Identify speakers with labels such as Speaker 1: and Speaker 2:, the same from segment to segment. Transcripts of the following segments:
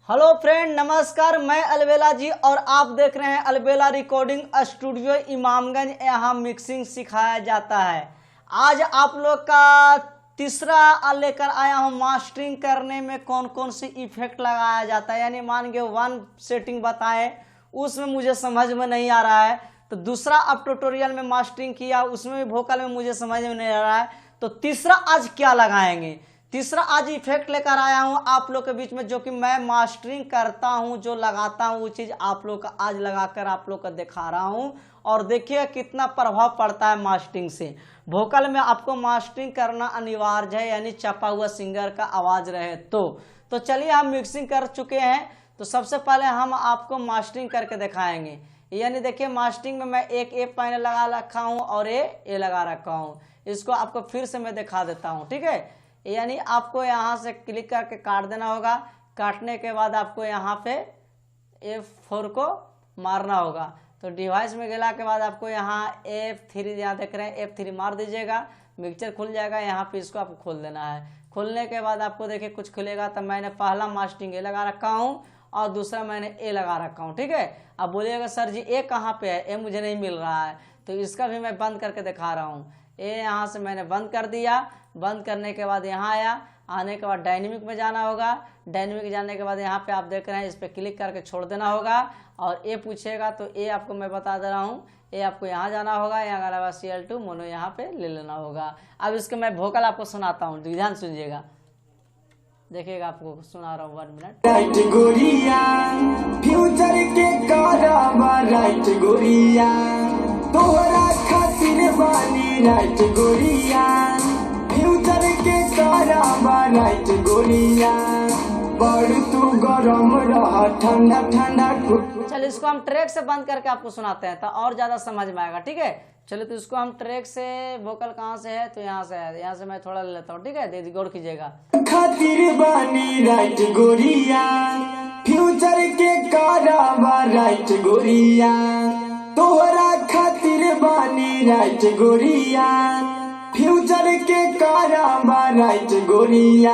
Speaker 1: Hello friend, नमस्कार। मैं अलबेला जी और आप देख रहे हैं अलबेला रिकॉर्डिंग स्टूडियो इमामगंज। यहाँ मिक्सिंग सिखाया जाता है। आज आप लोग का तीसरा लेकर आया हूँ। मास्टरिंग करने में कौन कौन सी इफेक्ट लगाया जाता है, यानी मान के वन सेटिंग बताएं, उसमें मुझे समझ में नहीं आ रहा है। तो दूसरा अब ट्यूटोरियल में मास्टरिंग किया, उसमें भी वोकल में मुझे समझ में नहीं आ रहा है। तो तीसरा आज क्या लगाएंगे, तीसरा आज इफेक्ट लेकर आया हूं आप लोग के बीच में, जो कि मैं मास्टरिंग करता हूं, जो लगाता हूं वो चीज आप लोग का आज लगाकर आप लोग का दिखा रहा हूं। और देखिए कितना प्रभाव पड़ता है मास्टरिंग से। वोकल में आपको मास्टरिंग करना अनिवार्य है, यानी छपा हुआ सिंगर का आवाज रहे तो चलिए हम मिक्सिंग कर चुके हैं। तो सबसे पहले हम आपको मास्टरिंग करके दिखाएंगे। यानी देखिए मास्टरिंग में मैं एक ए पैनल लगा रखा हूँ और ए लगा रखा हूँ। इसको आपको फिर से मैं दिखा देता हूँ, ठीक है। यानी आपको यहाँ से क्लिक करके काट देना होगा। काटने के बाद आपको यहाँ पे F4 को मारना होगा। तो डिवाइस में गला के बाद आपको यहाँ F3, यहाँ देख रहे हैं F3 मार दीजिएगा, मिक्सचर खुल जाएगा। यहाँ पे इसको आपको खोल देना है। खोलने के बाद आपको देखिए कुछ खुलेगा। तो मैंने पहला मास्टरिंग ए लगा रखा हूँ और दूसरा मैंने ए लगा रखा हूँ, ठीक है। अब बोलिएगा सर जी ए कहाँ पे है, ए मुझे नहीं मिल रहा है। तो इसका भी मैं बंद करके दिखा रहा हूँ। ए यहाँ से मैंने बंद कर दिया। बंद करने के बाद यहाँ आया, आने के बाद डायनेमिक में जाना होगा। डायनेमिक जाने के बाद यहाँ पे आप देख रहे हैं, इस पर क्लिक करके छोड़ देना होगा। और ए पूछेगा तो ए आपको मैं बता दे रहा हूँ, ए आपको यहाँ जाना होगा, यहाँ अलावा CL2 मोनो यहाँ पे ले लेना होगा। अब इसके मैं वोकल आपको सुनाता हूँ, ध्यान सुनिएगा, देखिएगा, आपको सुना रहा हूँ 1 मिनट।
Speaker 2: राइट गोरिया फ्यूचर के कारवा, राइट गोरिया तोहरा खातिर बानी, राइट गोरिया फ्यूचर के कारवा, राइट गोरिया बड़ तू गरम रह ठंडा ठंडा।
Speaker 1: चलिए इसको हम ट्रैक से बंद करके आपको सुनाते हैं तो और ज्यादा समझ में आएगा, ठीक है। चलिए तो इसको हम ट्रैक से, वोकल कहाँ से है तो यहाँ से है, यहाँ से मैं थोड़ा ले लेता हूँ, ठीक है, दीदी गौर कीजिएगा।
Speaker 2: खातिर बानी राइट गोरिया फ्यूचर के कारवा, राइट गोरिया तोहरा खातिर बानी, राइट गोरिया फ्यूचर के कारवा, राइट गोरिया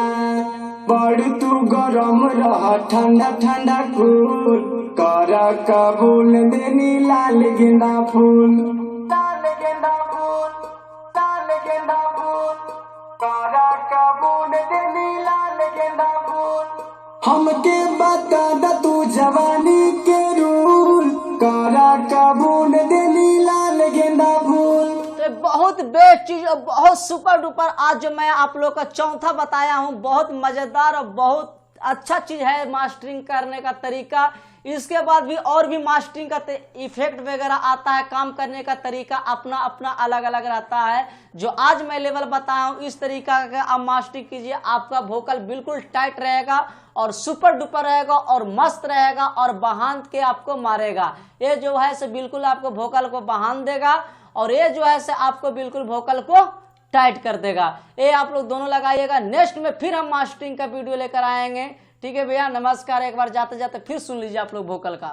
Speaker 2: बड़ तू गरम रह ठंडा ठंडा कूल कर कबूल देनी लाल गेंदा फूल, लाल गेंदा फूल, लाल गेंदा फूल कर कबूल देनी लाल गेंदा फूल। हमके बता द तू जवानी के रूल कर कबूल देनी लाल गेंदा फूल।
Speaker 1: तो बहुत बेस्ट चीज और बहुत सुपर डुपर आज जो मैं आप लोग का चौथा बताया हूँ, बहुत मजेदार और बहुत अच्छा चीज है मास्टरिंग करने का तरीका। इसके बाद भी और भी मास्टरिंग का इफेक्ट वगैरह आता है, काम करने का तरीका अपना अपना अलग अलग रहता है। जो आज मैं लेवल बताया हूँ इस तरीका का आप मास्टरिंग कीजिए, आपका वोकल बिल्कुल टाइट रहेगा और सुपर डुपर रहेगा और मस्त रहेगा और बहान के आपको मारेगा। ये जो है से बिल्कुल आपको वोकल को बहान देगा और ये जो है से आपको बिल्कुल वोकल को टाइट कर देगा। ये आप लोग दोनों लगाइएगा। नेक्स्ट में फिर हम मास्टरिंग का वीडियो लेकर आएंगे, ठीक है भैया। नमस्कार। एक बार जाते जाते फिर सुन लीजिए आप लोग वोकल का।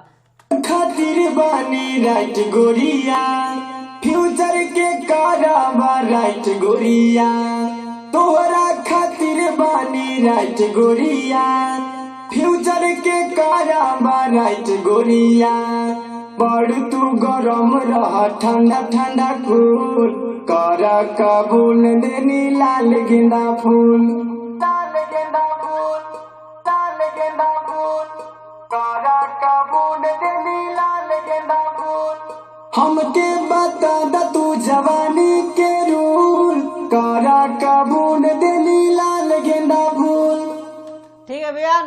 Speaker 2: खातिर बानी राइट गोरिया फ्यूचर के कारवा, राइट गोरिया तोहरा खातिर बानी, राइट गोरिया फ्यूचर के कारवा, राइट गोरिया बड़ तू गरम रह ठंडा ठंडा कूल कर कबूल देनी लाल गेंदा फूल, लाल गेंदा फूल, लाल गेंदा फूल कर कबूल देनी लाल गेंदा फूल। हमके बता द तू जवानी के रूल कर कबूल देनी लाल गेंदा फूल।
Speaker 1: ठीक है भैया।